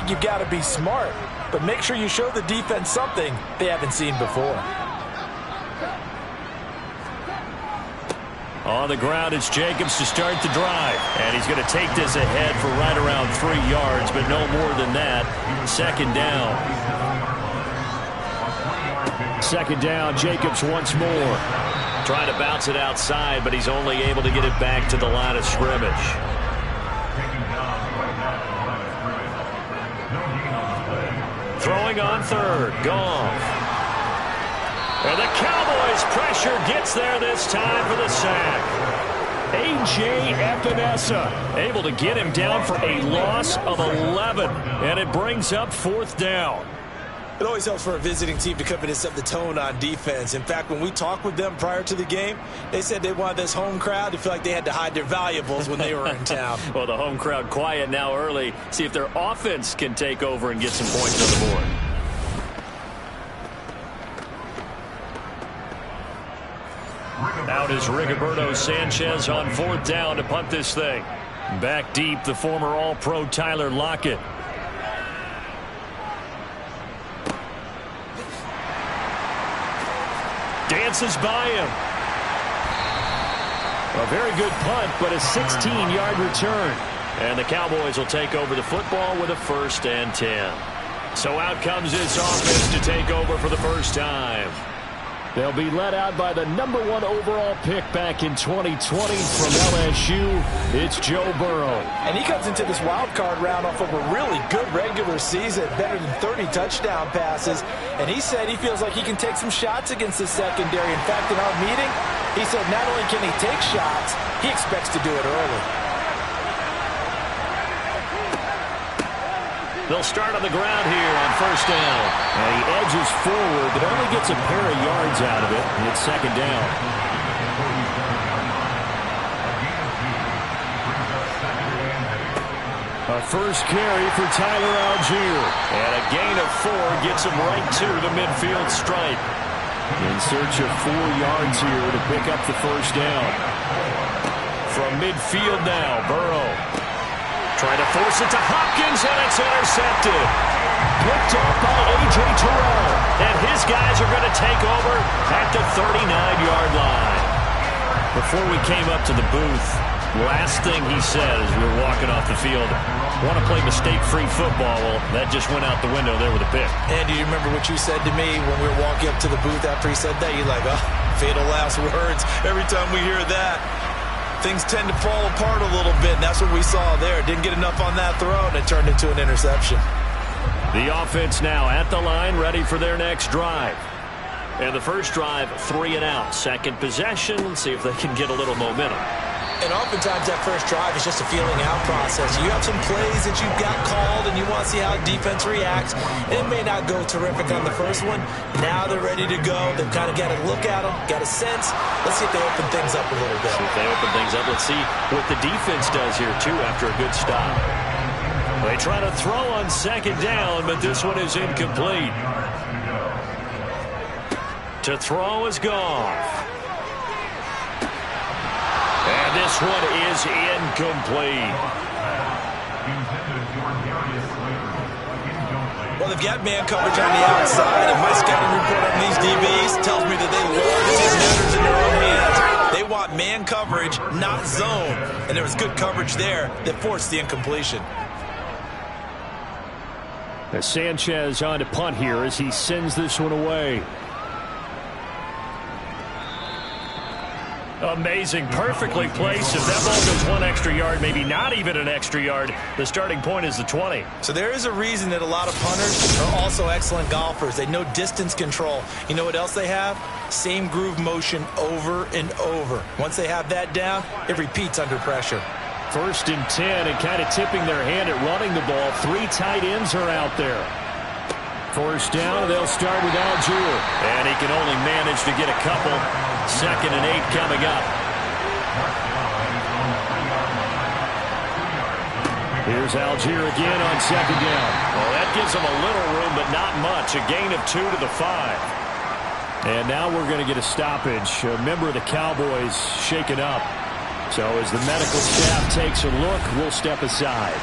think you've got to be smart, but make sure you show the defense something they haven't seen before. On the ground, it's Jacobs to start the drive. And he's going to take this ahead for right around 3 yards, but no more than that. Second down. Second down, Jacobs once more. Trying to bounce it outside, but he's only able to get it back to the line of scrimmage. Throwing on third, Goff. And the Cowboys pressure gets there this time for the sack. A.J. Epinesa able to get him down for a loss of 11. And it brings up fourth down. It always helps for a visiting team to come in and set the tone on defense. In fact, when we talked with them prior to the game, they said they wanted this home crowd to feel like they had to hide their valuables when they were in town. Well, the home crowd quiet now early. See if their offense can take over and get some points on the board. Out is Rigoberto Sanchez on fourth down to punt this thing. Back deep, the former All-Pro Tyler Lockett. Dances by him. A very good punt, but a 16-yard return. And the Cowboys will take over the football with a 1st and 10. So out comes this offense to take over for the first time. They'll be led out by the #1 overall pick back in 2020 from LSU. It's Joe Burrow. And he comes into this wild card round off of a really good regular season, better than 30 touchdown passes. And he said he feels like he can take some shots against the secondary. In fact, in our meeting, he said not only can he take shots, he expects to do it early. They'll start on the ground here on first down. And he edges forward, but only gets a pair of yards out of it. And it's second down. A first carry for Tyler Algier. And a gain of 4 gets him right to the midfield stripe. In search of 4 yards here to pick up the first down. From midfield now, Burrow. Trying to force it to Hopkins, and it's intercepted. Picked up by A.J. Terrell. And his guys are going to take over at the 39-yard line. Before we came up to the booth, last thing he said as we were walking off the field, want to play mistake-free football. Well, that just went out the window there with a pick. And do you remember what you said to me when we were walking up to the booth after he said that? You're like, oh, fatal last words. Every time we hear that, things tend to fall apart a little bit, and that's what we saw there. Didn't get enough on that throw, and it turned into an interception. The offense now at the line, ready for their next drive. And the first drive, 3 and out. Second possession, see if they can get a little momentum. And oftentimes that first drive is just a feeling out process. You have some plays that you've got called, and you want to see how defense reacts. It may not go terrific on the first one. Now they're ready to go. They've kind of got to look at them, got a sense. Let's see if they open things up a little bit. See if they open things up. Let's see what the defense does here, too, after a good stop. They try to throw on second down, but this one is incomplete. To throw is Goff. And this one is incomplete. Well, they've got man coverage on the outside, and my scouting report on these DBs tells me that they love to take matters in their own hands. They want man coverage, not zone. And there was good coverage there that forced the incompletion. As Sanchez on to punt here as he sends this one away. Amazing, perfectly placed. If that ball goes 1 extra yard, maybe not even an extra yard, the starting point is the 20. So there is a reason that a lot of punters are also excellent golfers. They know distance control. You know what else they have? Same groove motion over and over. Once they have that down, it repeats under pressure. 1st and 10, and kind of tipping their hand at running the ball. 3 tight ends are out there. First down, they'll start with Algier. And he can only manage to get a couple. 2nd and 8 coming up. Here's Algier again on second down. Well, that gives him a little room, but not much. A gain of 2 to the 5. And now we're going to get a stoppage. A member of the Cowboys shaken up. So as the medical staff takes a look, we'll step aside.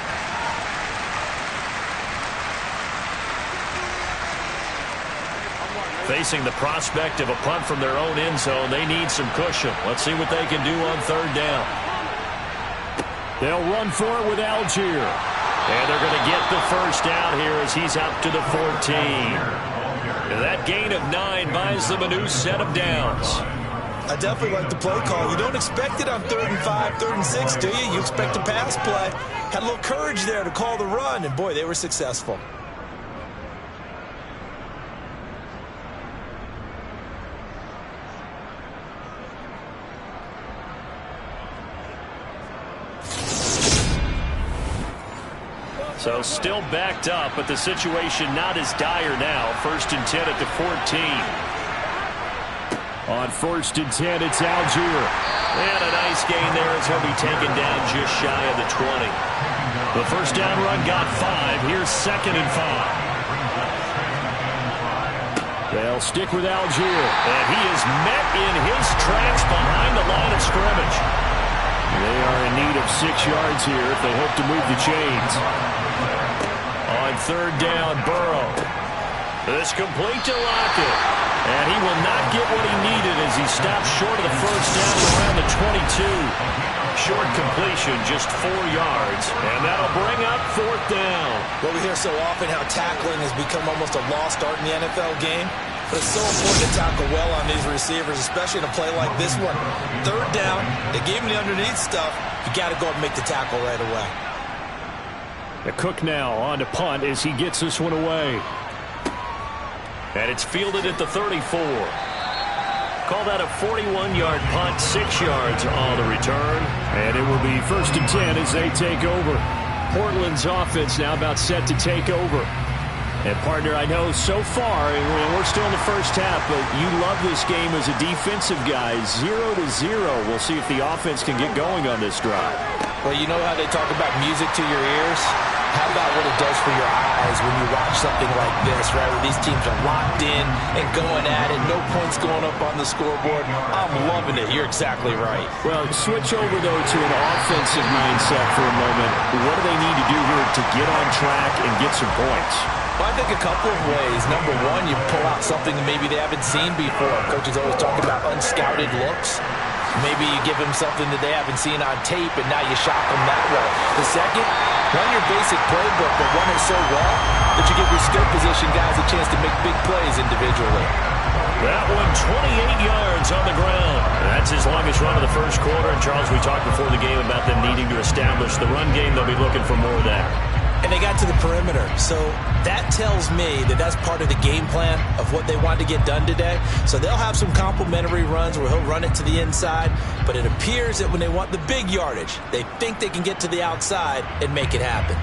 Facing the prospect of a punt from their own end zone, they need some cushion. Let's see what they can do on third down. They'll run for it with Algier. And they're going to get the first down here as he's out to the 14. And that gain of 9 buys them a new set of downs. I definitely like the play call. You don't expect it on 3rd and 5, 3rd and 6, do you? You expect a pass play. Had a little courage there to call the run, and boy, they were successful. So still backed up, but the situation not as dire now. 1st and 10 at the 14. On 1st and 10, it's Algier. And a nice gain there as he'll be taken down just shy of the 20. The first down run got 5. Here's 2nd and 5. They'll stick with Algier. And he is met in his tracks behind the line of scrimmage. They are in need of 6 yards here if they hope to move the chains. On 3rd down, Burrow. This complete to Lockett. And he will not get what he needed as he stops short of the first down around the 22. Short completion, just 4 yards. And that'll bring up 4th down. Well, we hear so often how tackling has become almost a lost art in the NFL game. But it's so important to tackle well on these receivers, especially in a play like this one. 3rd down, they gave him the underneath stuff. You got to go and make the tackle right away. The Cook now on to punt as he gets this one away. And it's fielded at the 34. Call that a 41-yard punt, 6 yards on the return. And it will be 1st and 10 as they take over. Portland's offense now about set to take over. And, partner, I know so far, and we're still in the first half, but you love this game as a defensive guy. 0-0. We'll see if the offense can get going on this drive. Well, you know how they talk about music to your ears? How about what it does for your eyes when you watch something like this, right, where these teams are locked in and going at it, no points going up on the scoreboard? I'm loving it. You're exactly right. Well, switch over, though, to an offensive mindset for a moment. What do they need to do here to get on track and get some points? Well, I think a couple of ways. Number one, you pull out something that maybe they haven't seen before. Coaches always talk about unscouted looks. Maybe you give them something that they haven't seen on tape, and now you shock them that way. The second, run your basic playbook, but run it so well that you give your skill position guys a chance to make big plays individually. That one, 28 yards on the ground. That's his longest run of the first quarter. And, Charles, we talked before the game about them needing to establish the run game. They'll be looking for more of that. And they got to the perimeter. So that tells me that that's part of the game plan of what they want to get done today. So they'll have some complementary runs where he'll run it to the inside. But it appears that when they want the big yardage, they think they can get to the outside and make it happen.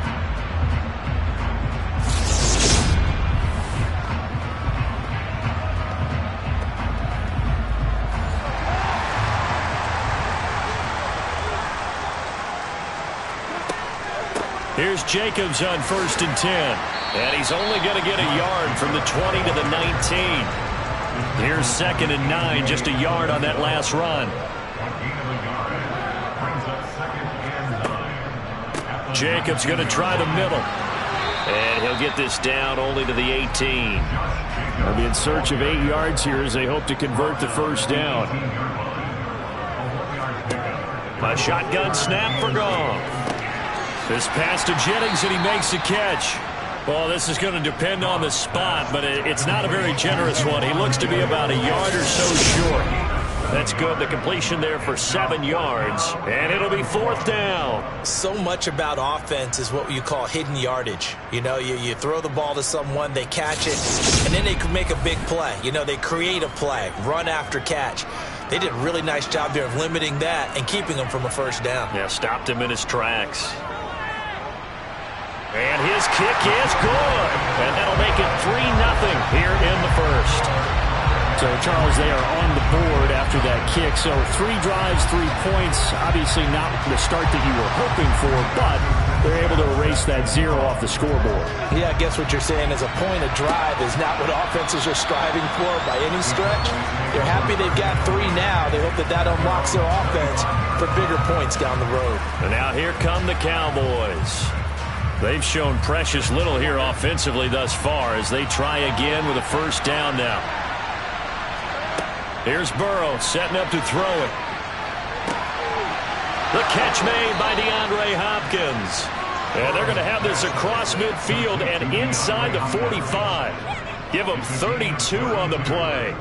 Here's Jacobs on 1st and 10. And he's only going to get a yard from the 20 to the 19. Here's 2nd and 9, just a yard on that last run. Jacobs going to try the middle. And he'll get this down only to the 18. They'll be in search of 8 yards here as they hope to convert the first down. A shotgun snap for Goff. This pass to Jennings, and he makes the catch. Well, this is going to depend on the spot, but it's not a very generous one. He looks to be about a yard or so short. That's good. The completion there for 7 yards, and it'll be 4th down. So much about offense is what you call hidden yardage. You know, you throw the ball to someone, they catch it, and then they can make a big play. You know, they create a play, run after catch. They did a really nice job there of limiting that and keeping him from a first down. Yeah, stopped him in his tracks. And his kick is good. And that'll make it 3-0 here in the first. So, Charles, they are on the board after that kick. So 3 drives, 3 points. Obviously not the start that you were hoping for, but they're able to erase that 0 off the scoreboard. Yeah, I guess what you're saying is a point of drive is not what offenses are striving for by any stretch. They're happy they've got 3 now. They hope that unlocks their offense for bigger points down the road. And now here come the Cowboys. They've shown precious little here offensively thus far as they try again with a first down now. Here's Burrow setting up to throw it. The catch made by DeAndre Hopkins. And they're going to have this across midfield and inside the 45. Give them 32 on the play.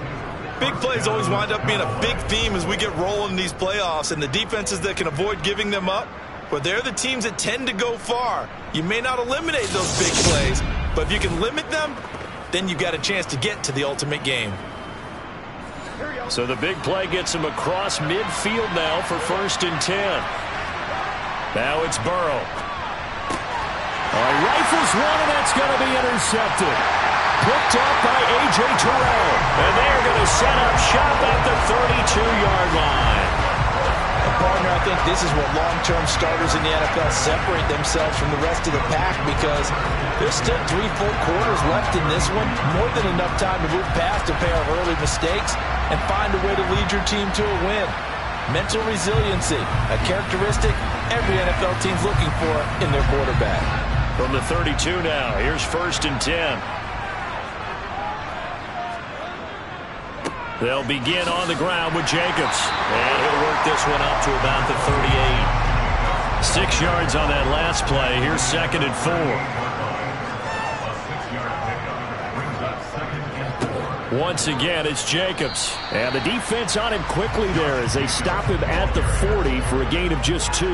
Big plays always wind up being a big theme as we get rolling in these playoffs, and the defenses that can avoid giving them up, well, they're the teams that tend to go far. You may not eliminate those big plays, but if you can limit them, then you've got a chance to get to the ultimate game. So the big play gets him across midfield now for 1st and 10. Now it's Burrow. Rifles one, and that's going to be intercepted. Picked up by A.J. Terrell. And they're going to set up shop at the 32-yard line. Partner, I think this is what long-term starters in the NFL separate themselves from the rest of the pack, because there's still 3 full quarters left in this one. More than enough time to move past a pair of early mistakes and find a way to lead your team to a win. Mental resiliency, a characteristic every NFL team's looking for in their quarterback. From the 32 now, here's 1st and 10. They'll begin on the ground with Jacobs. And he'll work this one up to about the 38. 6 yards on that last play. Here's 2nd and 4. Once again, it's Jacobs. And the defense on him quickly there as they stop him at the 40 for a gain of just 2.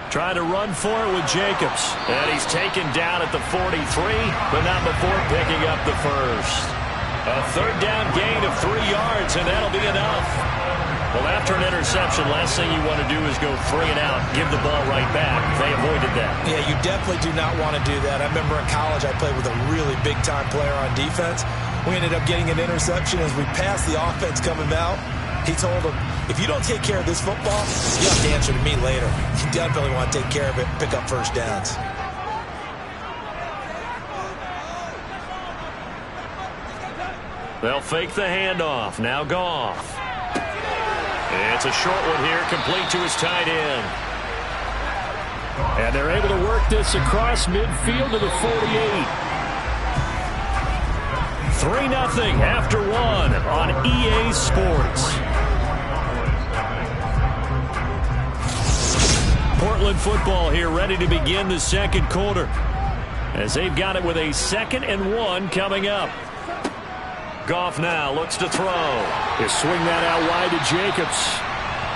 Trying to run for it with Jacobs. And he's taken down at the 43, but not before picking up the first. A 3rd down gain of 3 yards, and that'll be enough. Well, after an interception, last thing you want to do is go 3 and out, give the ball right back. They avoided that. Yeah, you definitely do not want to do that. I remember in college I played with a really big-time player on defense. We ended up getting an interception as we passed the offense coming out. He told him, if you don't take care of this football, you have to answer to me later. You definitely want to take care of it, pick up 1st downs. They'll fake the handoff. Now Goff. It's a short one here, complete to his tight end. And they're able to work this across midfield to the 48. 3-0 after 1 on EA Sports. Portland football here, ready to begin the 2nd quarter, as they've got it with a 2nd and 1 coming up. Goff now looks to throw. He'll swing that out wide to Jacobs.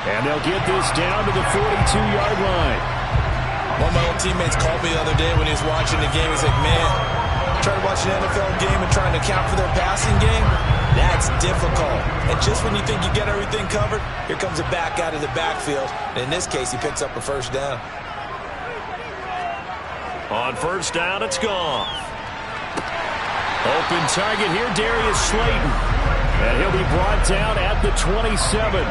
And they'll get this down to the 42-yard line. One of my old teammates called me the other day when he was watching the game. He's like, man, trying to watch an NFL game and trying to account for their passing game, that's difficult. And just when you think you get everything covered, here comes a back out of the backfield. And in this case, he picks up a 1st down. On 1st down, it's Goff. Open target here, Darius Slayton. And he'll be brought down at the 27.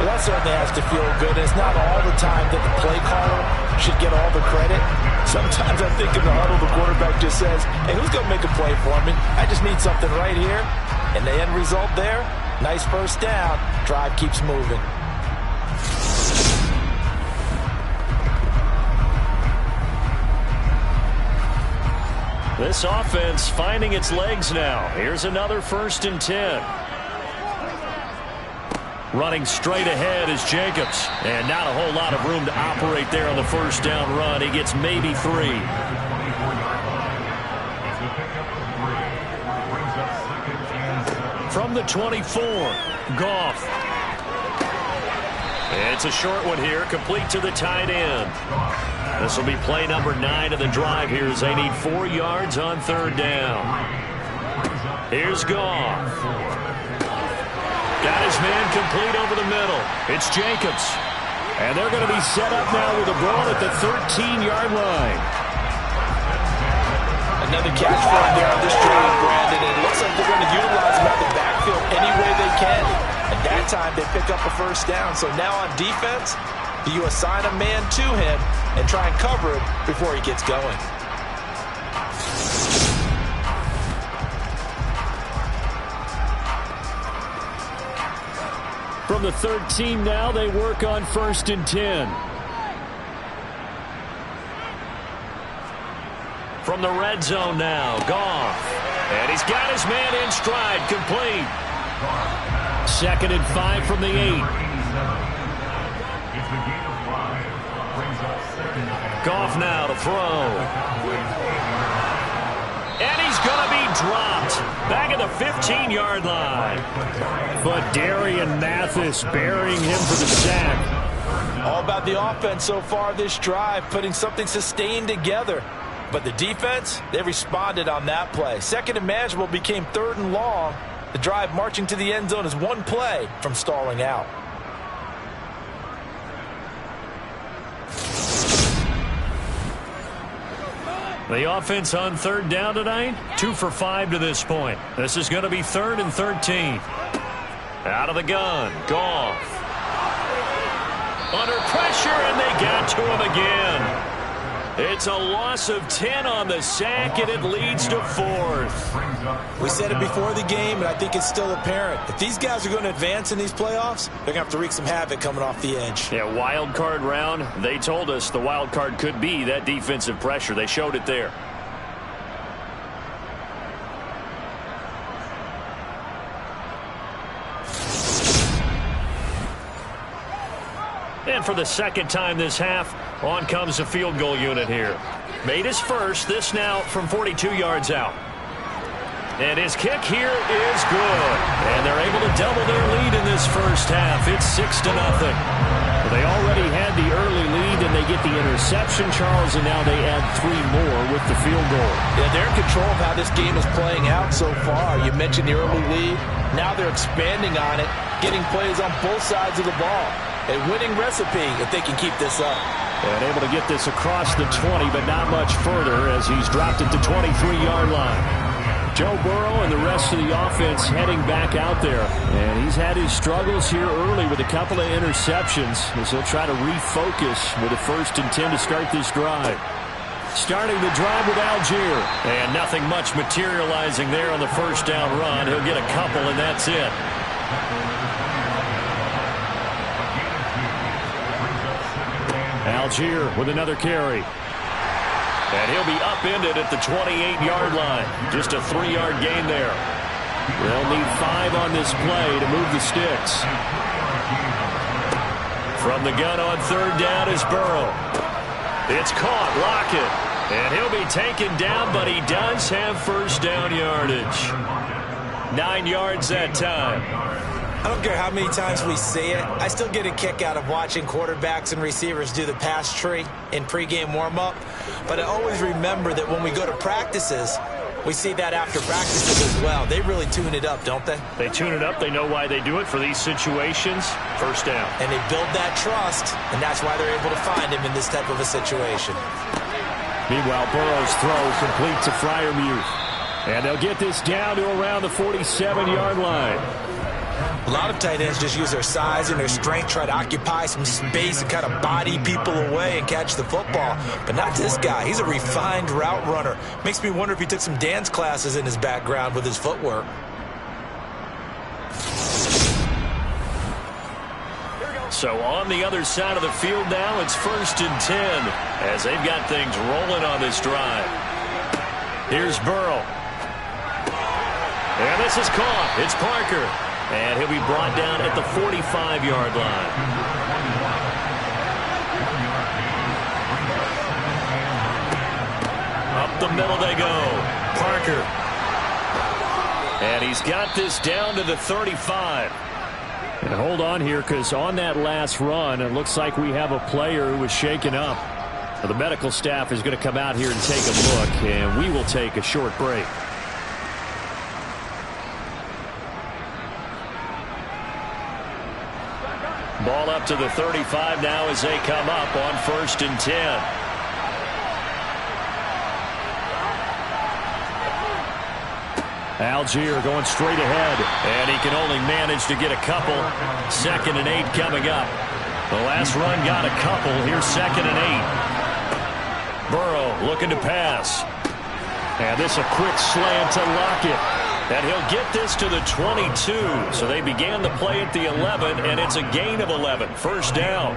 Well, that certainly has to feel good. It's not all the time that the play caller should get all the credit. Sometimes I think in the huddle, the quarterback just says, hey, who's going to make a play for me? I just need something right here. And the end result there, nice 1st down. Drive keeps moving. This offense finding its legs now. Here's another 1st and 10. Running straight ahead is Jacobs. And not a whole lot of room to operate there on the 1st down run. He gets maybe 3. From the 24, Goff. It's a short one here, complete to the tight end. This will be play number 9 of the drive here as they need 4 yards on 3rd down. Here's Goff. Got his man complete over the middle. It's Jacobs. And they're going to be set up now with the ball at the 13-yard line. Another catch for him there on this drive, Brandon. It looks like they're going to utilize him out the backfield any way they can. And that time they pick up a 1st down. So now on defense, you assign a man to him and try and cover him before he gets going. From the 13 now, they work on 1st and 10. From the red zone now, Goff. And he's got his man in stride, complete. 2nd and 5 from the 8. Goff now to throw. And he's going to be dropped. Back at the 15-yard line. But Darian Mathis burying him for the sack. All about the offense so far this drive, putting something sustained together. But the defense, they responded on that play. 2nd and manageable became 3rd and long. The drive marching to the end zone is one play from stalling out. The offense on 3rd down tonight, 2 for 5 to this point. This is going to be 3rd and 13. Out of the gun, Goff. Under pressure, and they got to him again. It's a loss of 10 on the sack, and it leads to 4th. We said it before the game, and I think it's still apparent. If these guys are going to advance in these playoffs, they're going to have to wreak some havoc coming off the edge. Yeah, wild card round. They told us the wild card could be that defensive pressure. They showed it there. And for the 2nd time this half, on comes the field goal unit here. Made his first, this now from 42 yards out. And his kick here is good. And they're able to double their lead in this first half. It's 6-0. They already had the early lead, and they get the interception, Charles, and now they add 3 more with the field goal. Yeah, they're in control of how this game is playing out so far. You mentioned the early lead. Now they're expanding on it, getting plays on both sides of the ball. A winning recipe if they can keep this up. And able to get this across the 20, but not much further as he's dropped it to 23-yard line. Joe Burrow and the rest of the offense heading back out there. And he's had his struggles here early with a couple of interceptions as he'll try to refocus with a 1st and 10 to start this drive. Starting the drive with Algier. And nothing much materializing there on the 1st down run. He'll get a couple, and that's it. Algier with another carry. And he'll be upended at the 28-yard line. Just a 3-yard gain there. They'll need 5 on this play to move the sticks. From the gun on 3rd down is Burrow. It's caught. Lockett. And he'll be taken down, but he does have 1st down yardage. 9 yards that time. I don't care how many times we see it. I still get a kick out of watching quarterbacks and receivers do the pass tree in pregame warm-up. But I always remember that when we go to practices, we see that after practices as well. They really tune it up, don't they? They tune it up. They know why they do it for these situations. 1st down. And they build that trust, and that's why they're able to find him in this type of a situation. Meanwhile, Burrow's throw complete to Freiermuth. And they'll get this down to around the 47-yard line. A lot of tight ends just use their size and their strength, try to occupy some space and kind of body people away and catch the football. But not this guy. He's a refined route runner. Makes me wonder if he took some dance classes in his background with his footwork. So on the other side of the field now, it's 1st and 10 as they've got things rolling on this drive. Here's Burrow. And this is caught. It's Parker. And he'll be brought down at the 45-yard line. Up the middle they go. Parker. And he's got this down to the 35. And hold on here, because on that last run, it looks like we have a player who was shaken up. Now, the medical staff is going to come out here and take a look, and we will take a short break. Ball up to the 35 now as they come up on 1st and 10. Algier going straight ahead, and he can only manage to get a couple. 2nd and 8 coming up. The last run got a couple. Here's 2nd and 8. Burrow looking to pass. And this a quick slant to Lockett. And he'll get this to the 22. So they began the play at the 11, and it's a gain of 11. 1st down.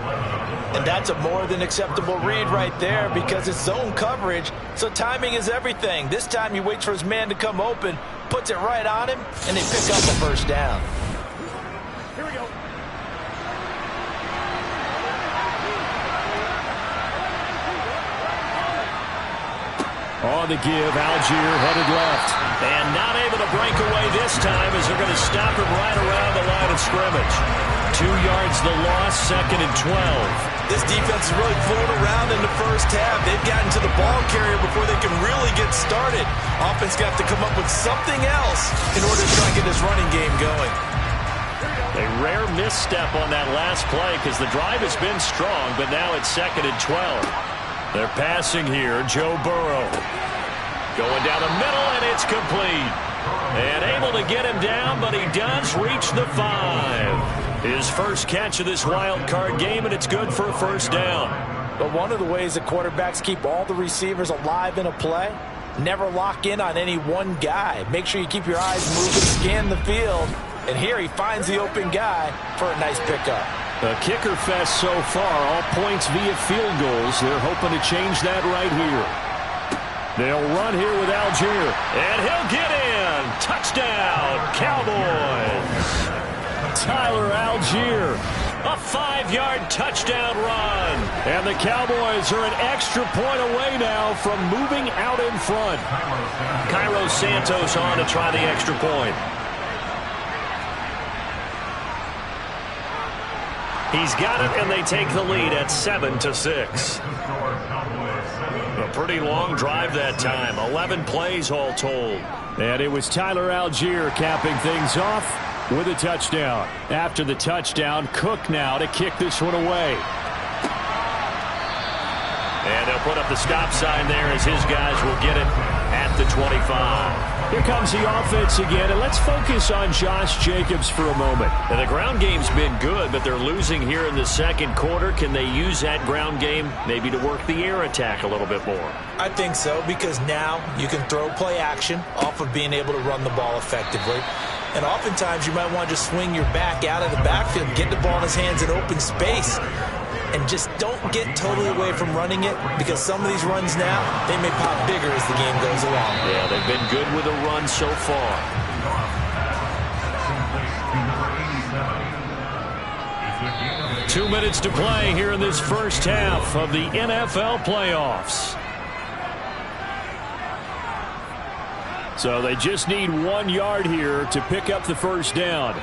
And that's a more than acceptable read right there because it's zone coverage, so timing is everything. This time he waits for his man to come open, puts it right on him, and they pick up a first down. Here we go. On the give, Algier headed left. And not able to break away this time as they're going to stop him right around the line of scrimmage. 2 yards the loss, 2nd and 12. This defense is really fooling around in the first half. They've gotten to the ball carrier before they can really get started. Offense got to come up with something else in order to try and get this running game going. A rare misstep on that last play because the drive has been strong, but now it's 2nd and 12. They're passing here. Joe Burrow going down the middle, and it's complete. And able to get him down, but he does reach the 5. His first catch of this wild card game, and it's good for a first down. But one of the ways that quarterbacks keep all the receivers alive in a play, never lock in on any one guy. Make sure you keep your eyes moving, scan the field. And here he finds the open guy for a nice pickup. A kicker fest so far, all points via field goals. They're hoping to change that right here. They'll run here with Algier, and he'll get in. Touchdown, Cowboys. Tyler Algier, a 5-yard touchdown run. And the Cowboys are an extra point away now from moving out in front. Cairo Santos on to try the extra point. He's got it, and they take the lead at 7-6. A pretty long drive that time. 11 plays all told. And it was Tyler Algier capping things off with a touchdown. After the touchdown, Cook now to kick this one away. And they'll put up the stop sign there as his guys will get it at the 25. Here comes the offense again, and let's focus on Josh Jacobs for a moment. Now, the ground game's been good, but they're losing here in the second quarter. Can they use that ground game maybe to work the air attack a little bit more? I think so, because now you can throw play action off of being able to run the ball effectively. And oftentimes you might want to just swing your back out of the backfield, get the ball in his hands in open space. And just don't get totally away from running it, because some of these runs now, they may pop bigger as the game goes along. Yeah, they've been good with a run so far. Two minutes to play here in this first half of the NFL playoffs. So they just need 1 yard here to pick up the first down.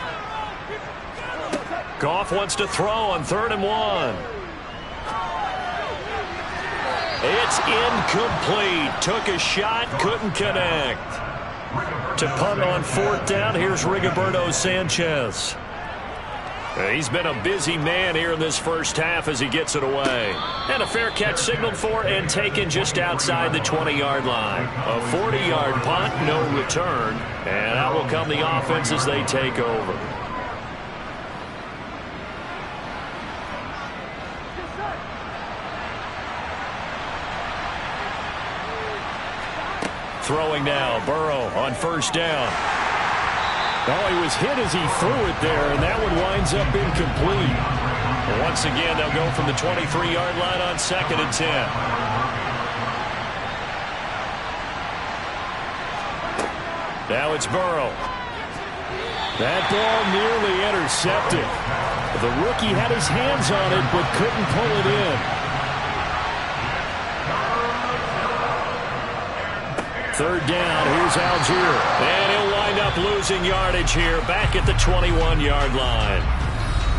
Goff wants to throw on 3rd and 1. It's incomplete. Took a shot, couldn't connect. To punt on 4th down, here's Rigoberto Sanchez. He's been a busy man here in this first half as he gets it away. And a fair catch signaled for and taken just outside the 20-yard line. A 40-yard punt, no return. And out will come the offense as they take over. Throwing now, Burrow on 1st down. Oh, he was hit as he threw it there, and that one winds up incomplete. But once again, they'll go from the 23-yard line on 2nd and 10. Now it's Burrow. That ball nearly intercepted. The rookie had his hands on it, but couldn't pull it in. 3rd down, here's Algier. And he'll wind up losing yardage here back at the 21-yard line.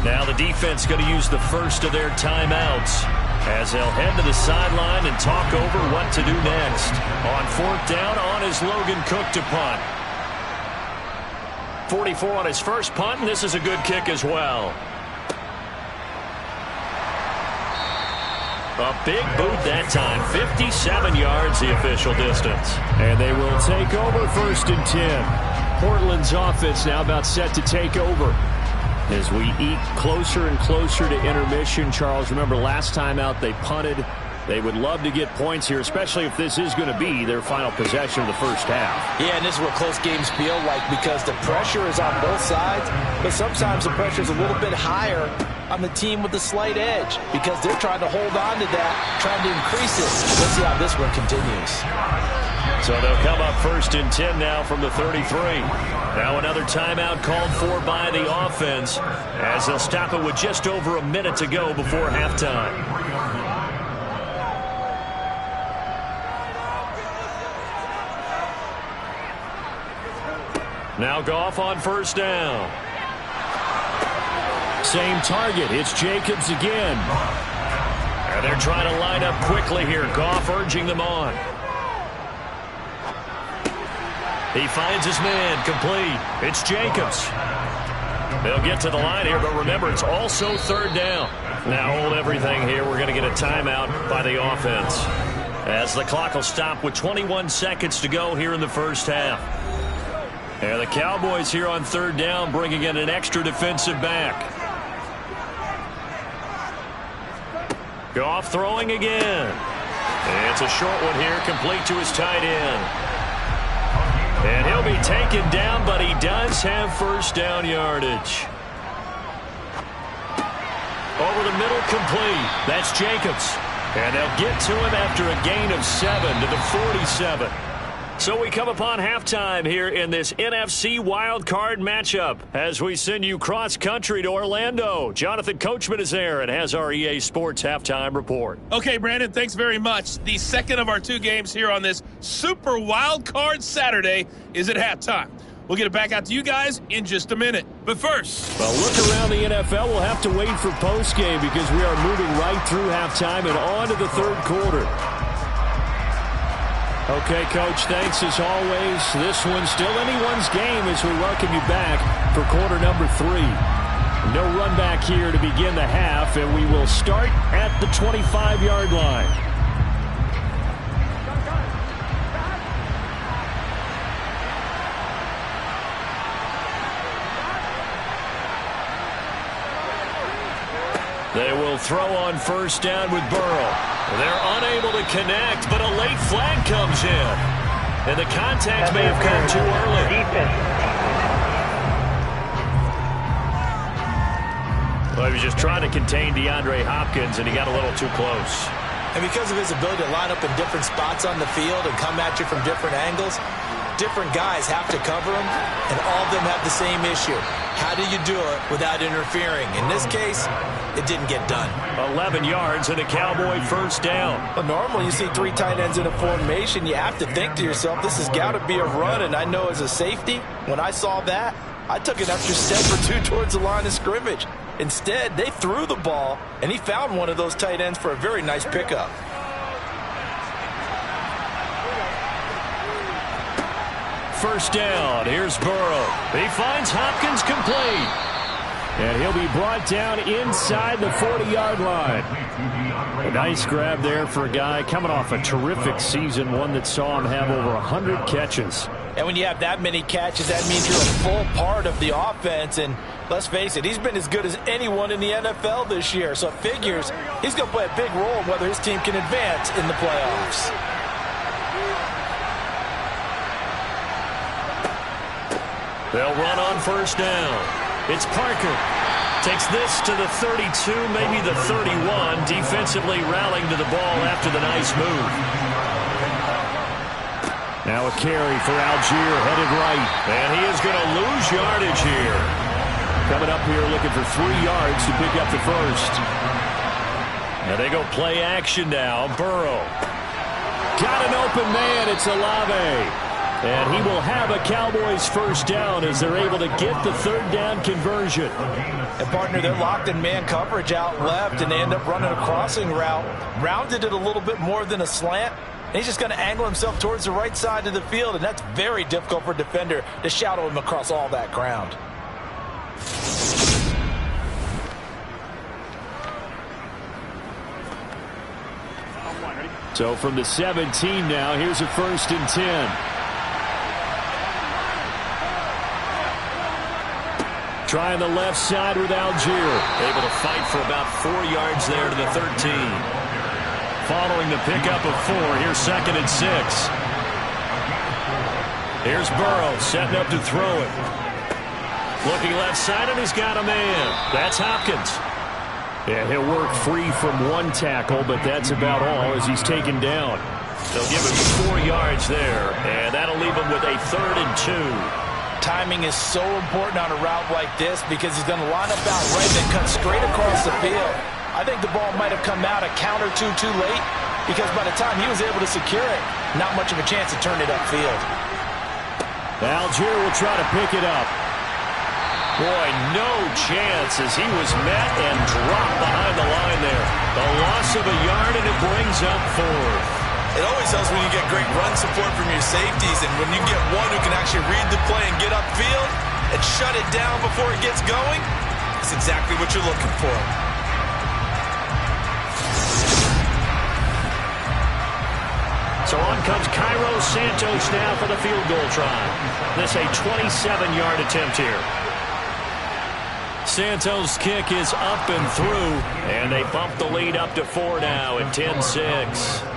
Now the defense going to use the first of their timeouts as they'll head to the sideline and talk over what to do next. On 4th down, on is Logan Cook to punt. 44 on his first punt, and this is a good kick as well. A big boot that time. 57 yards the official distance. And they will take over 1st and 10. Portland's offense now about set to take over. As we eke closer and closer to intermission, Charles, remember last time out they punted. They would love to get points here, especially if this is going to be their final possession of the first half. Yeah, and this is what close games feel like because the pressure is on both sides, but sometimes the pressure is a little bit higher on the team with the slight edge because they're trying to hold on to that, trying to increase it. We'll see how this one continues. So they'll come up 1st and 10 now from the 33. Now another timeout called for by the offense as they'll stop it with just over a minute to go before halftime. Now Goff on 1st down. Same target. It's Jacobs again. And they're trying to line up quickly here. Goff urging them on. He finds his man, complete. It's Jacobs. They'll get to the line here, but remember, it's also 3rd down. Now hold everything here. We're going to get a timeout by the offense as the clock will stop with 21 seconds to go here in the first half. And the Cowboys here on 3rd down bringing in an extra defensive back. Goff throwing again. And it's a short one here, complete to his tight end. And he'll be taken down, but he does have 1st down yardage. Over the middle, complete. That's Jacobs. And they'll get to him after a gain of 7 to the 47. So we come upon halftime here in this NFC wildcard matchup as we send you cross-country to Orlando. Jonathan Coachman is there and has our EA Sports halftime report. Okay, Brandon, thanks very much. The second of our 2 games here on this super wildcard Saturday is at halftime. We'll get it back out to you guys in just a minute. But first, well, look around the NFL. We'll have to wait for postgame because we are moving right through halftime and on to the 3rd quarter. Okay, Coach, thanks as always. This one's still anyone's game as we welcome you back for quarter number 3. No run back here to begin the half, and we will start at the 25-yard line. They will throw on 1st down with Burrow. They're unable to connect, but a late flag comes in. And the contact may have come too early. Well, he was just trying to contain DeAndre Hopkins, and he got a little too close. And because of his ability to line up in different spots on the field and come at you from different angles, different guys have to cover him, and all of them have the same issue. How do you do it without interfering? In this case, it didn't get done. 11 yards and a Cowboy 1st down. Well, normally you see 3 tight ends in a formation. You have to think to yourself, this has got to be a run. And I know as a safety, when I saw that, I took an extra step or 2 towards the line of scrimmage. Instead, they threw the ball, and he found one of those tight ends for a very nice pickup. First down. Here's Burrow. He finds Hopkins complete. And he'll be brought down inside the 40-yard line. A nice grab there for a guy coming off a terrific season, one that saw him have over 100 catches. And when you have that many catches, that means you're a full part of the offense. And let's face it, he's been as good as anyone in the NFL this year. So it figures he's going to play a big role in whether his team can advance in the playoffs. They'll run on 1st down. It's Parker. Takes this to the 32, maybe the 31. Defensively rallying to the ball after the nice move. Now a carry for Algier, headed right. And he is going to lose yardage here. Coming up here looking for 3 yards to pick up the 1st. Now they go play action now. Burrow. Got an open man. It's Olave. And he will have a Cowboys 1st down as they're able to get the 3rd down conversion. And, partner, they're locked in man coverage out left, and they end up running a crossing route. Rounded it a little bit more than a slant. And he's just going to angle himself towards the right side of the field, and that's very difficult for a defender to shadow him across all that ground. So from the 17 now, here's a 1st and 10. Trying the left side with Algier. Able to fight for about 4 yards there to the 13. Following the pickup of 4, here's 2nd and 6. Here's Burrow setting up to throw it. Looking left side, and he's got a man. That's Hopkins. And he'll work free from one tackle, but that's about all as he's taken down. They'll give him 4 yards there, and that'll leave him with a 3rd and 2. Timing is so important on a route like this because he's going to line up out right and cut straight across the field. I think the ball might have come out a count or two too late because by the time he was able to secure it, not much of a chance to turn it upfield. Algier will try to pick it up. Boy, no chance as he was met and dropped behind the line there. The loss of a yard, and it brings up 4th. It always helps when you get great run support from your safeties, and when you get one who can actually read the play and get upfield and shut it down before it gets going, it's exactly what you're looking for. So on comes Cairo Santos now for the field goal try. This a 27-yard attempt here. Santos' kick is up and through, and they bump the lead up to 4 now at 10-6.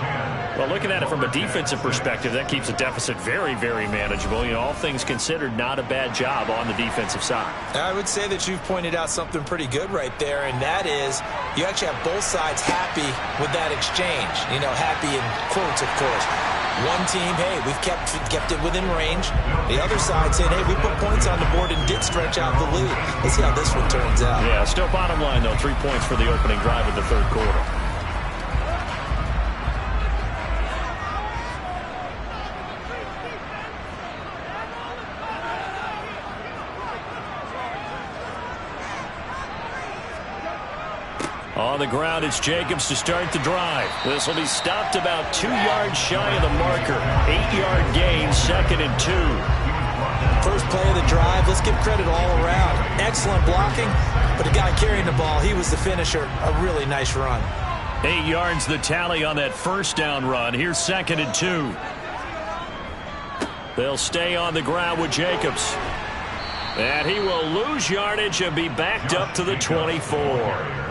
Well, looking at it from a defensive perspective, that keeps the deficit very, very manageable. You know, all things considered, not a bad job on the defensive side. I would say that you've pointed out something pretty good right there, and that is you actually have both sides happy with that exchange. You know, happy in quotes, of course. One team, hey, we've kept it within range. The other side saying, hey, we put points on the board and did stretch out the lead. Let's see how this one turns out. Yeah, still bottom line, though, 3 points for the opening drive of the 3rd quarter. On the ground, it's Jacobs to start the drive. This will be stopped about 2 yards shy of the marker. 8-yard gain, 2nd and 2. First play of the drive, let's give credit all around. Excellent blocking, but the guy carrying the ball, he was the finisher. A really nice run. 8 yards the tally on that first down run. Here's 2nd and 2. They'll stay on the ground with Jacobs. And he will lose yardage and be backed up to the 24.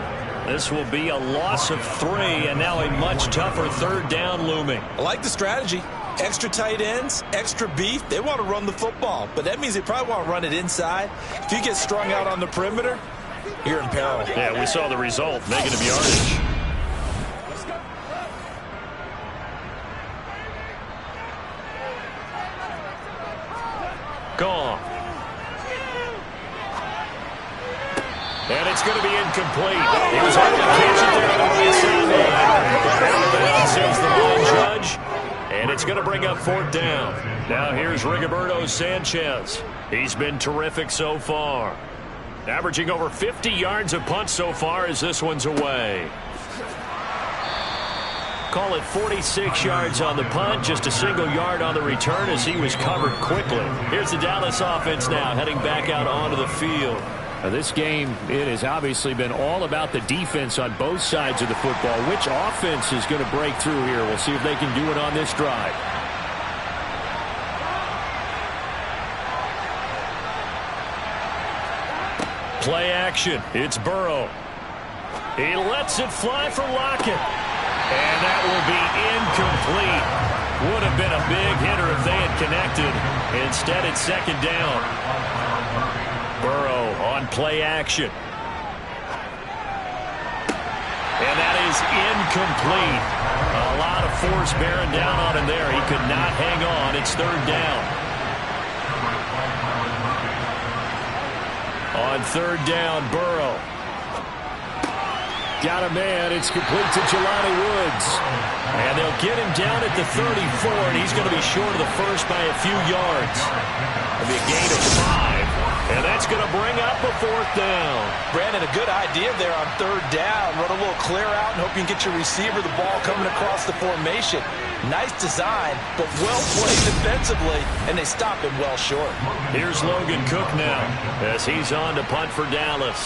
This will be a loss of 3, and now a much tougher 3rd down looming. I like the strategy. Extra tight ends, extra beef. They want to run the football, but that means they probably want to run it inside. If you get strung out on the perimeter, you're in peril. Yeah, we saw the result. Negative yardage. Gone. And it's going to be incomplete. He was able to catch it there on the right sideline. But out of bounds says the line judge. And it's going to bring up 4th down. Now here's Rigoberto Sanchez. He's been terrific so far. Averaging over 50 yards a punt so far as this one's away. Call it 46 yards on the punt, just a single yard on the return as he was covered quickly. Here's the Dallas offense now heading back out onto the field. Now this game, it has obviously been all about the defense on both sides of the football. Which offense is going to break through here? We'll see if they can do it on this drive. Play action. It's Burrow. He lets it fly for Lockett. And that will be incomplete. Would have been a big hitter if they had connected. Instead, it's 2nd down. Burrow on play action. And that is incomplete. A lot of force bearing down on him there. He could not hang on. It's 3rd down. On 3rd down, Burrow. Got a man. It's complete to Jelani Woods. And they'll get him down at the 34, and he's going to be short of the first by a few yards. It'll be a gain of 5. And that's going to bring up a 4th down. Brandon, a good idea there on 3rd down. Run a little clear out and hope you can get your receiver the ball coming across the formation. Nice design, but well played defensively, and they stop him well short. Here's Logan Cook now as he's on to punt for Dallas.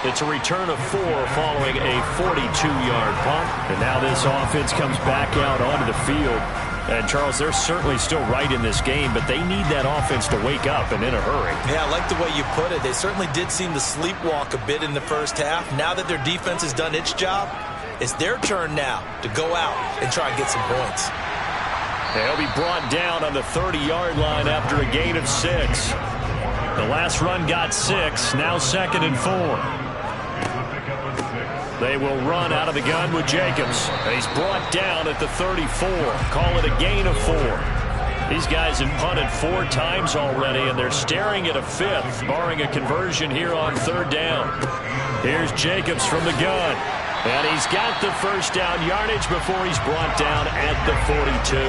It's a return of 4 following a 42-yard punt. And now this offense comes back out onto the field. And, Charles, they're certainly still right in this game, but they need that offense to wake up and in a hurry. Yeah, I like the way you put it. They certainly did seem to sleepwalk a bit in the first half. Now that their defense has done its job, it's their turn now to go out and try and get some points. They'll be brought down on the 30-yard line after a gain of 6. The last run got 6, now 2nd and 4. They will run out of the gun with Jacobs. He's brought down at the 34. Call it a gain of 4. These guys have punted 4 times already, and they're staring at a 5th, barring a conversion here on 3rd down. Here's Jacobs from the gun. And he's got the first down yardage before he's brought down at the 42.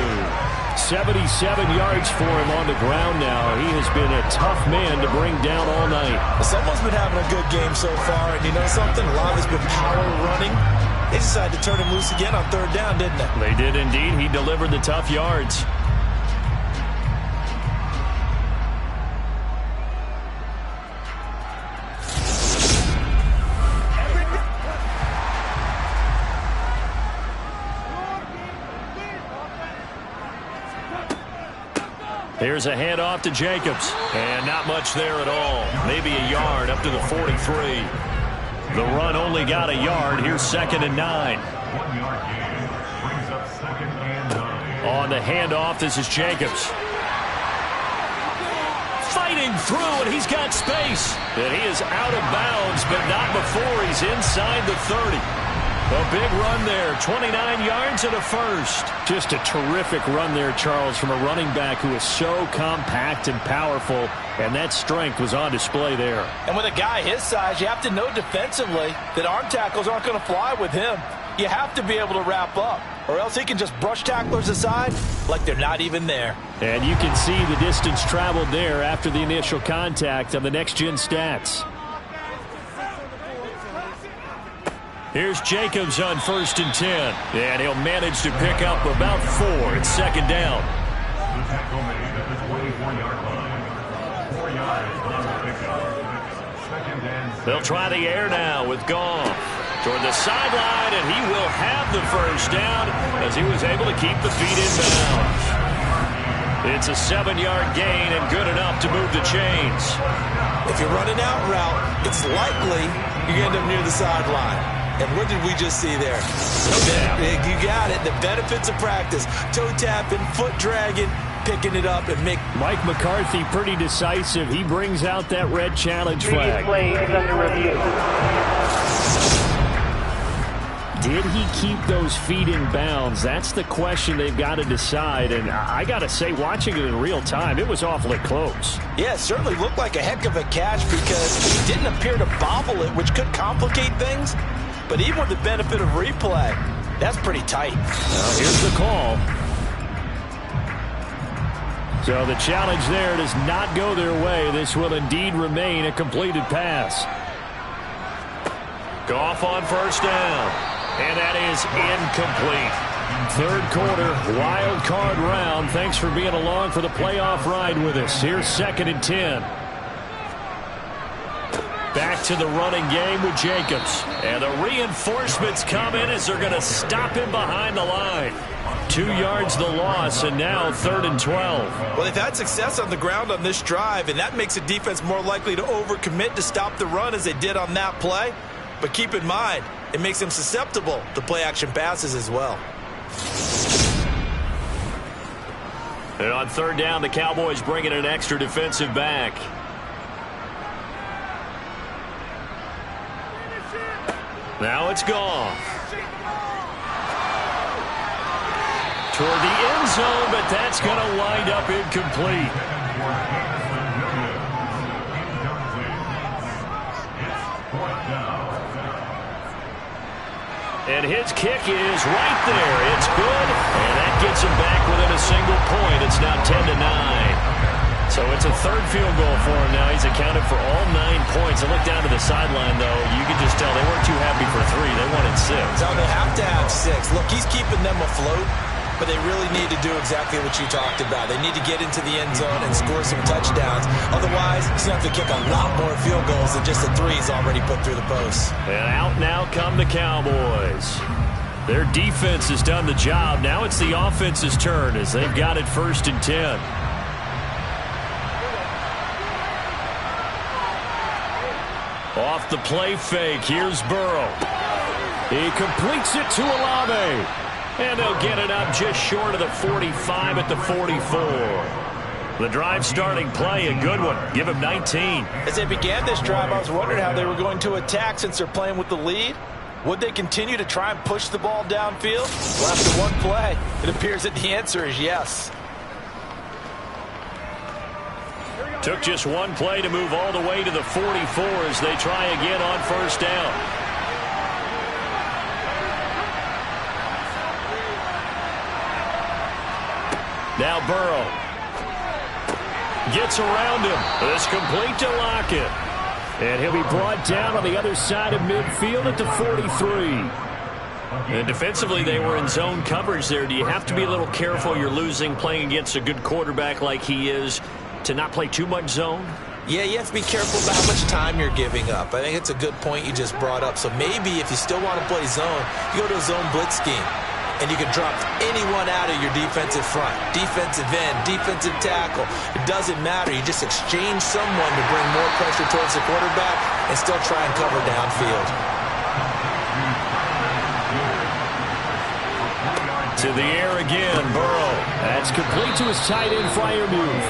77 yards for him on the ground now. He has been a tough man to bring down all night. Someone's been having a good game so far, and you know something? A lot of it's been power running. They decided to turn him loose again on 3rd down, didn't they? They did indeed. He delivered the tough yards. Here's a handoff to Jacobs. And not much there at all. Maybe a yard up to the 43. The run only got a yard. Here's 2nd and 9. On the handoff, this is Jacobs. Fighting through, and he's got space. And he is out of bounds, but not before he's inside the 30. A big run there, 29 yards and a first. Just a terrific run there, Charles, from a running back who is so compact and powerful, and that strength was on display there. And with a guy his size, you have to know defensively that arm tackles aren't going to fly with him. You have to be able to wrap up, or else he can just brush tacklers aside like they're not even there. And you can see the distance traveled there after the initial contact on the next-gen stats. Here's Jacobs on 1st and 10. And he'll manage to pick up about 4. It's 2nd down. They'll try the air now with Goff toward the sideline, and he will have the first down as he was able to keep the feet in bounds. It's a 7-yard gain and good enough to move the chains. If you're running out route, it's likely you end up near the sideline. And what did we just see there? You got it. The benefits of practice. Toe tapping, foot dragging, picking it up, and Mike McCarthy pretty decisive. He brings out that red challenge flag. Play is under review. Did he keep those feet in bounds? That's the question they've got to decide. And I got to say, watching it in real time, it was awfully close. Yeah, it certainly looked like a heck of a catch because he didn't appear to bobble it, which could complicate things. But even with the benefit of replay, that's pretty tight. Well, here's the call. So the challenge there does not go their way. This will indeed remain a completed pass. Goff on 1st down. And that is incomplete. 3rd quarter, wild card round. Thanks for being along for the playoff ride with us. Here's 2nd and 10. Back to the running game with Jacobs. And the reinforcements come in as they're going to stop him behind the line. 2 yards the loss, and now 3rd and 12. Well, they've had success on the ground on this drive, and that makes a defense more likely to overcommit to stop the run as they did on that play. But keep in mind, it makes them susceptible to play-action passes as well. And on 3rd down, the Cowboys bring in an extra defensive back. Now it's Goff. Toward the end zone, but that's going to wind up incomplete. And his kick is right there. It's good, and that gets him back within a single point. It's now 10-9. So it's a 3rd field goal for him now. He's accounted for all 9 points. I look down to the sideline, though. You can just tell they weren't too happy for 3. They wanted 6. Now they have to have 6. Look, he's keeping them afloat, but they really need to do exactly what you talked about. They need to get into the end zone and score some touchdowns. Otherwise, he's going to have to kick a lot more field goals than just the 3 he's already put through the post. And out now come the Cowboys. Their defense has done the job. Now it's the offense's turn as they've got it 1st and 10. Off the play fake, here's Burrow. He completes it to Olave. And they'll get it up just short of the 45 at the 44. The drive starting play, a good one. Give him 19. As they began this drive, I was wondering how they were going to attack since they're playing with the lead. Would they continue to try and push the ball downfield? Well, after one play, it appears that the answer is yes. Took just one play to move all the way to the 44 as they try again on first down. Now Burrow. Gets around him. It's complete to Lockett. And he'll be brought down on the other side of midfield at the 43. And defensively, they were in zone coverage there. Do you have to be a little careful? You're losing playing against a good quarterback like he is to not play too much zone? Yeah, you have to be careful about how much time you're giving up. I think it's a good point you just brought up. So maybe if you still want to play zone, you go to a zone blitz scheme. And you can drop anyone out of your defensive front, defensive end, defensive tackle. It doesn't matter. You just exchange someone to bring more pressure towards the quarterback and still try and cover downfield. To the air again, Burrow. That's complete to his tight end flyer move.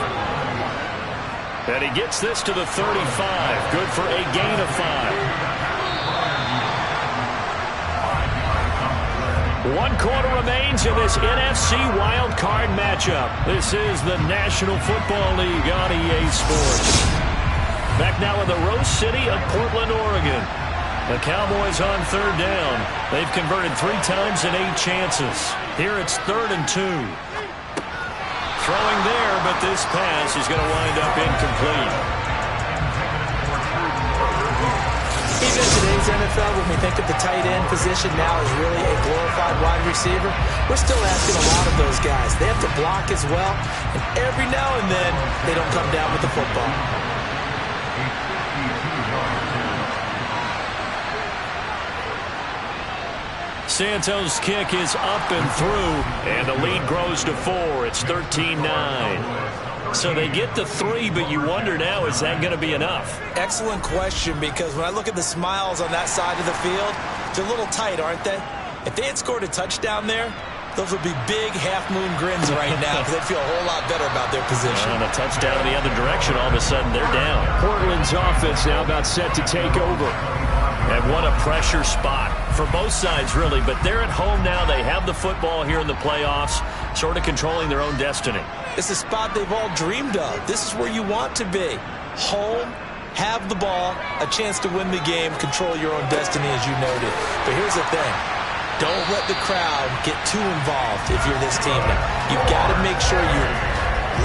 And he gets this to the 35. Good for a gain of 5. 1 quarter remains in this NFC wild card matchup. This is the National Football League on EA Sports. Back now in the Rose City of Portland, Oregon. The Cowboys on third down. They've converted 3 times in 8 chances. Here it's 3rd and 2. Throwing there, but this pass is going to wind up incomplete. Even in today's NFL, when we think of the tight end position now as really a glorified wide receiver, we're still asking a lot of those guys. They have to block as well, and every now and then, they don't come down with the football. Santos' kick is up and through, and the lead grows to 4. It's 13-9. So they get the 3, but you wonder now, is that going to be enough? Excellent question, because when I look at the smiles on that side of the field, they're a little tight, aren't they? If they had scored a touchdown there, those would be big half-moon grins right now because they'd feel a whole lot better about their position. And a touchdown in the other direction, all of a sudden they're down. Portland's offense now about set to take over. And what a pressure spot for both sides, really. But they're at home now. They have the football here in the playoffs, sort of controlling their own destiny. It's a spot they've all dreamed of. This is where you want to be. Home, have the ball, a chance to win the game, control your own destiny, as you noted. But here's the thing. Don't let the crowd get too involved if you're this team now. You've got to make sure you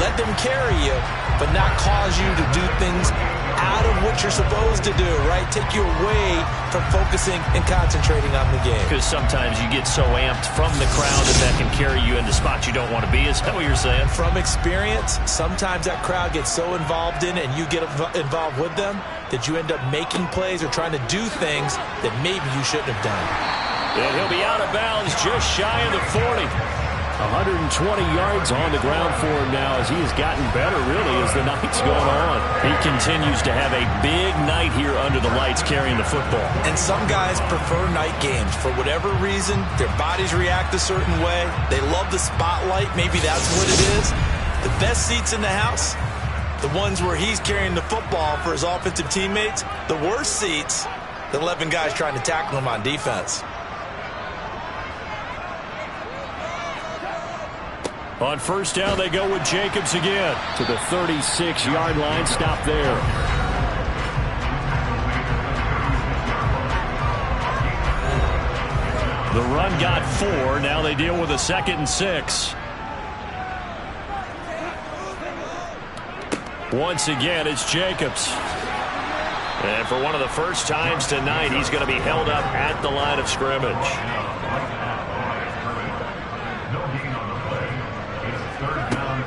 let them carry you, but not cause you to do things out of what you're supposed to do, right? Take you away from focusing and concentrating on the game. Because sometimes you get so amped from the crowd that can carry you into spots you don't want to be. Is that what you're saying? From experience, sometimes that crowd gets so involved in it and you get involved with them that you end up making plays or trying to do things that maybe you shouldn't have done. And he'll be out of bounds just shy of the 40. 120 yards on the ground for him now as he has gotten better, really, as the night's going on. He continues to have a big night here under the lights carrying the football. And some guys prefer night games. For whatever reason, their bodies react a certain way. They love the spotlight. Maybe that's what it is. The best seats in the house, the ones where he's carrying the football for his offensive teammates. The worst seats, the 11 guys trying to tackle him on defense. On first down, they go with Jacobs again. To the 36-yard line. Stop there. The run got 4. Now they deal with a 2nd and 6. Once again, it's Jacobs. And for one of the first times tonight, he's going to be held up at the line of scrimmage.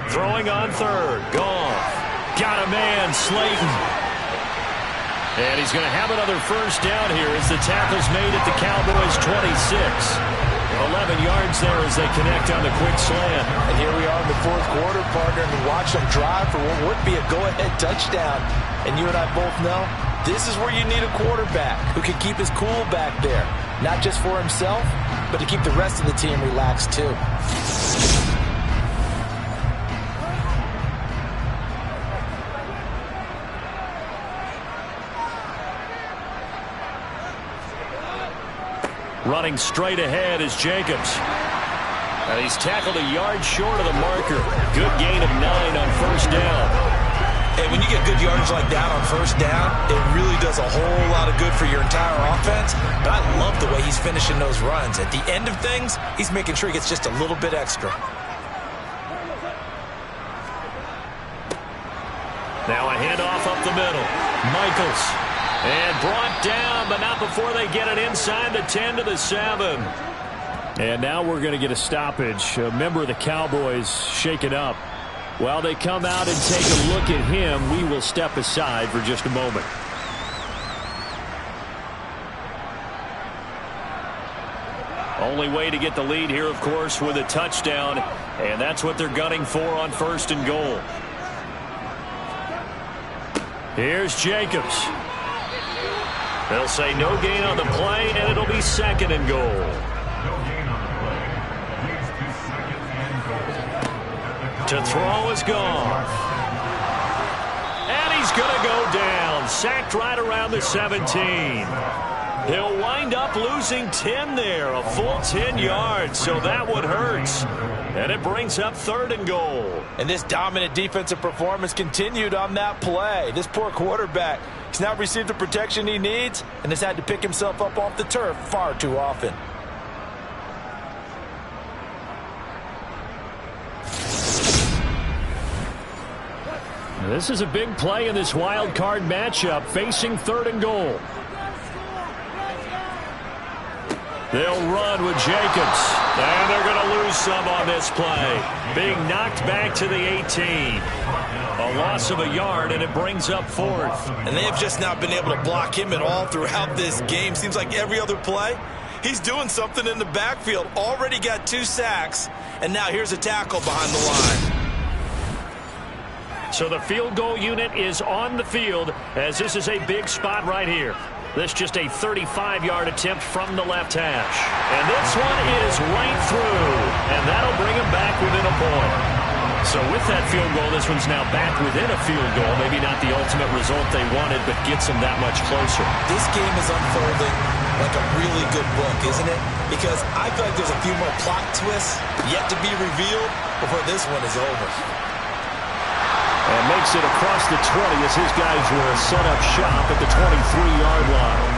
Throwing on third. Goff. Got a man, Slayton. And he's going to have another first down here as the tackle's made at the Cowboys' 26. 11 yards there as they connect on the quick slant. And here we are in the fourth quarter, partner, and watch them drive for what would be a go-ahead touchdown. And you and I both know this is where you need a quarterback who can keep his cool back there. not just for himself, but to keep the rest of the team relaxed too. Running straight ahead is Jacobs. And he's tackled a yard short of the marker. Good gain of 9 on first down. Hey, when you get good yardage like that on first down, it really does a whole lot of good for your entire offense. But I love the way he's finishing those runs. At the end of things, he's making sure he gets just a little bit extra. Now a handoff up the middle. Michaels. And brought down, but not before they get it inside the 10 to the 7. And now we're going to get a stoppage. A member of the Cowboys shaken up. While they come out and take a look at him, we will step aside for just a moment. Only way to get the lead here, of course, with a touchdown. And that's what they're gunning for on first and goal. Here's Jacobs. They'll say no gain on the play, and it'll be second and goal. To throw is gone. And he's going to go down. Sacked right around the 17. He'll wind up losing 10 there. A full 10 yards, so that one hurts. And it brings up third and goal. And this dominant defensive performance continued on that play. This poor quarterback, he's not received the protection he needs and has had to pick himself up off the turf far too often. This is a big play in this wild card matchup, facing third and goal. They'll run with Jacobs, and they're going to lose some on this play. Being knocked back to the 18. A loss of a yard, and it brings up fourth. And they have just not been able to block him at all throughout this game. Seems like every other play, he's doing something in the backfield. Already got 2 sacks, and now here's a tackle behind the line. So the field goal unit is on the field, as this is a big spot right here. This just a 35-yard attempt from the left hash. And this one is right through, and that'll bring him back within a point. So with that field goal, this one's now back within a field goal. Maybe not the ultimate result they wanted, but gets them that much closer. This game is unfolding like a really good book, isn't it? Because I feel like there's a few more plot twists yet to be revealed before this one is over. And makes it across the 20 as his guys will set up shop at the 23-yard line.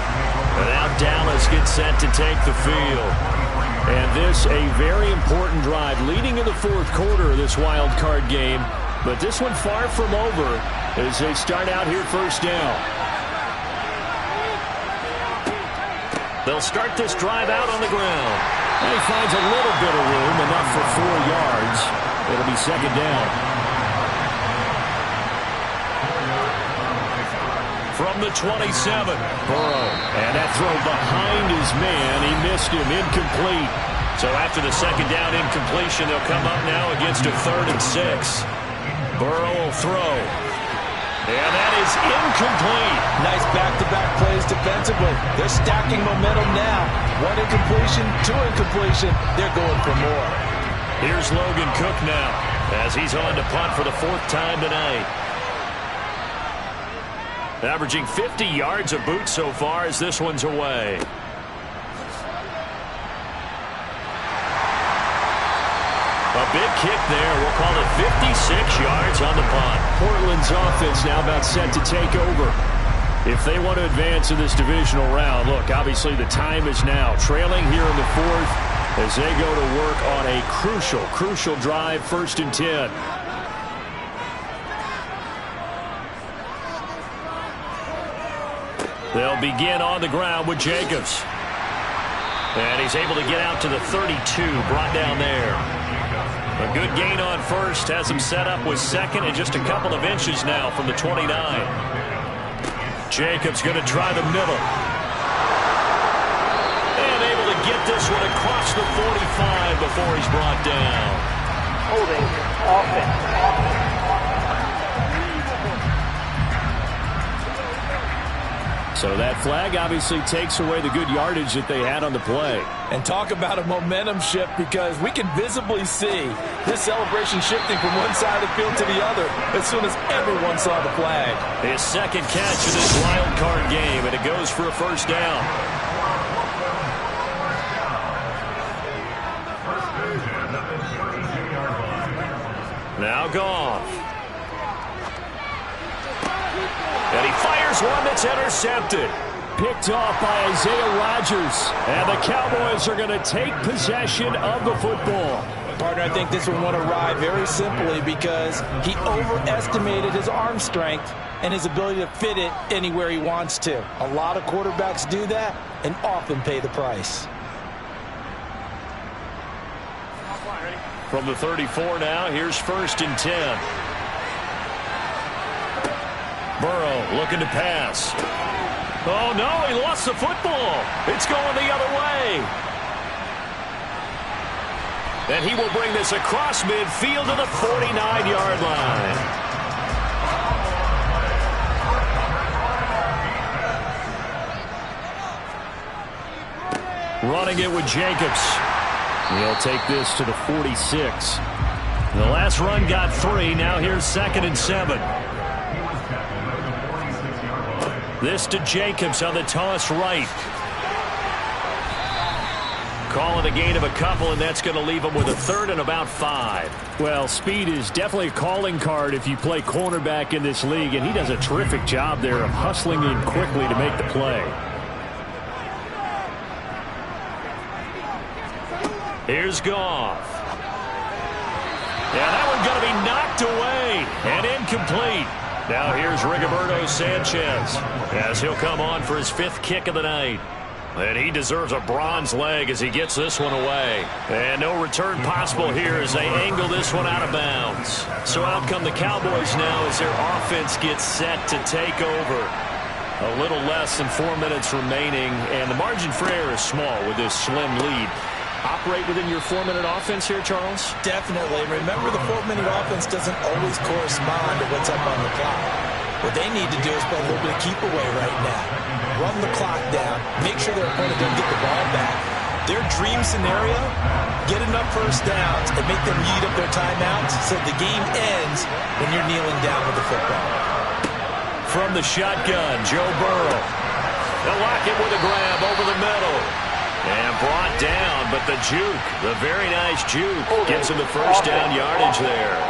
And now Dallas gets set to take the field. And this a very important drive leading in the fourth quarter of this wild card game. But this one far from over as they start out here first down. They'll start this drive out on the ground. And he finds a little bit of room, enough for 4 yards. It'll be second down. From the 27, Burrow. And that throw behind his man. He missed him. Incomplete. So after the second down incompletion, they'll come up now against a 3rd and 6. Burrow will throw. And that is incomplete. Nice back-to-back plays defensively. They're stacking momentum now. 1 incompletion, 2 incompletion. They're going for more. Here's Logan Cook now as he's on to punt for the 4th time tonight. Averaging 50 yards of boot so far as this one's away. A big kick there. We'll call it 56 yards on the punt. Portland's offense now about set to take over. If they want to advance in this divisional round, look, obviously the time is now. Trailing here in the 4th as they go to work on a crucial drive, 1st and 10. They'll begin on the ground with Jacobs. And he's able to get out to the 32, brought down there. A good gain on first, has him set up with 2nd and just a couple of inches now from the 29. Jacobs going to try the middle. And able to get this one across the 45 before he's brought down. Holding offense. So that flag obviously takes away the good yardage that they had on the play. And talk about a momentum shift, because we can visibly see this celebration shifting from one side of the field to the other as soon as everyone saw the flag. His second catch of this wild card game, and it goes for a first down. Now Goff. And he fires one that's intercepted. Picked off by Isaiah Rodgers. And the Cowboys are going to take possession of the football. Partner, I think this one won't arrive very simply because he overestimated his arm strength and his ability to fit it anywhere he wants to. A lot of quarterbacks do that and often pay the price. From the 34 now, here's 1st and 10. Burrow looking to pass. Oh, no, he lost the football. It's going the other way. And he will bring this across midfield to the 49-yard line. Running it with Jacobs. He'll take this to the 46. The last run got 3. Now here's 2nd and 7. This to Jacobs on the toss right. Calling a gain of a couple, and that's going to leave him with a 3rd and about 5. Well, speed is definitely a calling card if you play cornerback in this league, and he does a terrific job there of hustling in quickly to make the play. Here's Goff. Yeah, that one's going to be knocked away and incomplete. Now here's Rigoberto Sanchez as he'll come on for his 5th kick of the night. And he deserves a bronze leg as he gets this one away. And no return possible here as they angle this one out of bounds. So out come the Cowboys now as their offense gets set to take over. A little less than 4 minutes remaining, and the margin for error is small with this slim lead. Operate within your 4-minute offense here, Charles? Definitely. Remember, the 4-minute offense doesn't always correspond to what's up on the clock. What they need to do is play a little bit of keep away right now. Run the clock down. Make sure their opponent doesn't get the ball back. Their dream scenario, get enough first downs and make them eat up their timeouts so the game ends when you're kneeling down with the football. From the shotgun, Joe Burrow. They'll lock it with a grab over the middle. And brought down, but the juke, the very nice juke, gives him the first down yardage there.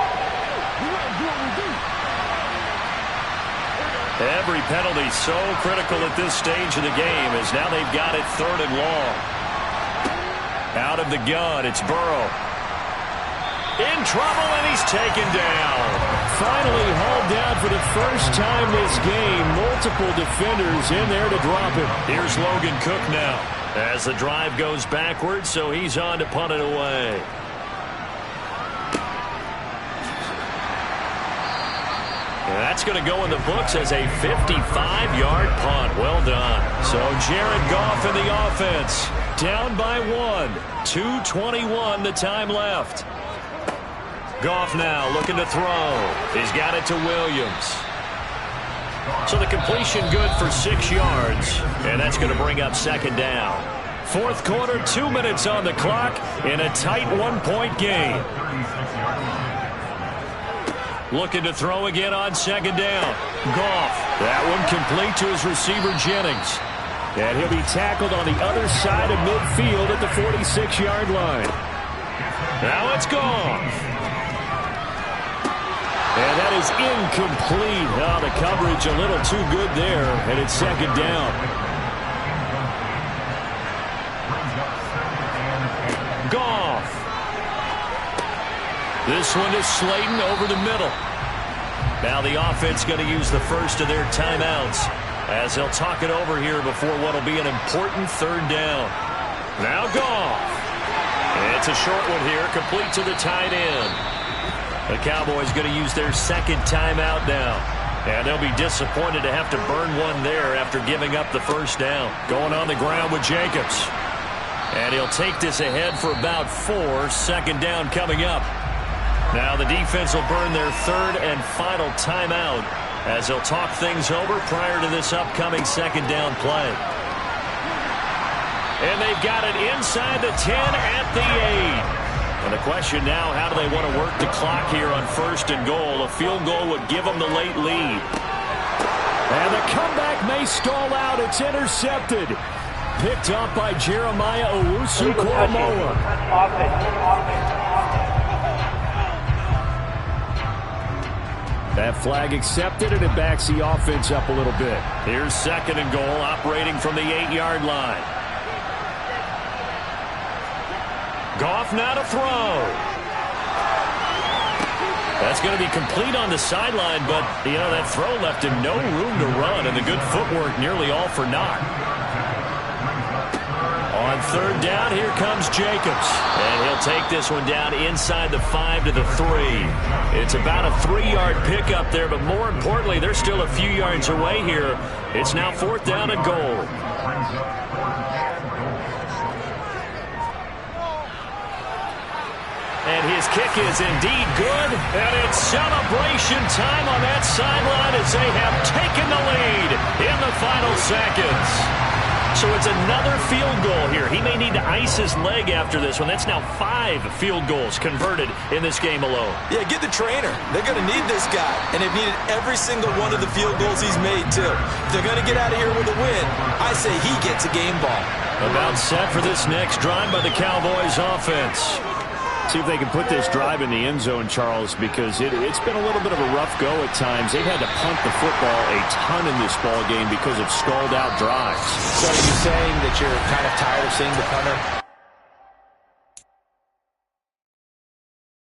Every penalty so critical at this stage of the game as now they've got it 3rd and long. Out of the gun, it's Burrow. In trouble, and he's taken down. Finally hauled down for the first time this game. Multiple defenders in there to drop him. Here's Logan Cook now as the drive goes backwards, so he's on to punt it away. And that's going to go in the books as a 55-yard punt. Well done. So Jared Goff in the offense. Down by 1. 2:21 the time left. Goff now looking to throw. He's got it to Williams. So the completion good for 6 yards. And that's going to bring up 2nd down. 4th quarter, 2 minutes on the clock in a tight 1-point game. Looking to throw again on 2nd down. Goff. That one complete to his receiver, Jennings. And he'll be tackled on the other side of midfield at the 46-yard line. Now it's Goff. And that is incomplete. Oh, the coverage a little too good there, and it's 2nd down. Goff. This one is Slayton over the middle. Now the offense going to use the first of their timeouts as they'll talk it over here before what will be an important 3rd down. Now Goff. And it's a short one here, complete to the tight end. The Cowboys going to use their 2nd timeout now. And they'll be disappointed to have to burn one there after giving up the first down. Going on the ground with Jacobs. And he'll take this ahead for about 4. 2nd down coming up. Now the defense will burn their 3rd and final timeout as they'll talk things over prior to this upcoming second down play. And they've got it inside the 10 at the 8. And the question now, how do they want to work the clock here on 1st and goal? A field goal would give them the late lead. And the comeback may stall out. It's intercepted. Picked up by Jeremiah Owusu-Koramoah. That flag accepted, and it backs the offense up a little bit. Here's 2nd and goal, operating from the 8-yard line. Goff now to throw. That's going to be complete on the sideline, but, that throw left him no room to run, and the good footwork nearly all for naught. On 3rd down, here comes Jacobs. And he'll take this one down inside the 5 to the 3. It's about a 3-yard pickup there, but more importantly, they're still a few yards away here. It's now 4th down and goal. And his kick is indeed good. And it's celebration time on that sideline as they have taken the lead in the final seconds. So it's another field goal here. He may need to ice his leg after this one. That's now 5 field goals converted in this game alone. Yeah, get the trainer. They're going to need this guy. And they've needed every single one of the field goals he's made, too. If they're going to get out of here with a win, I say he gets a game ball. About set for this next drive by the Cowboys offense. See if they can put this drive in the end zone, Charles, because it's been a little bit of a rough go at times. They've had to punt the football a ton in this ball game because of stalled out drives. So are you saying that you're kind of tired of seeing the punter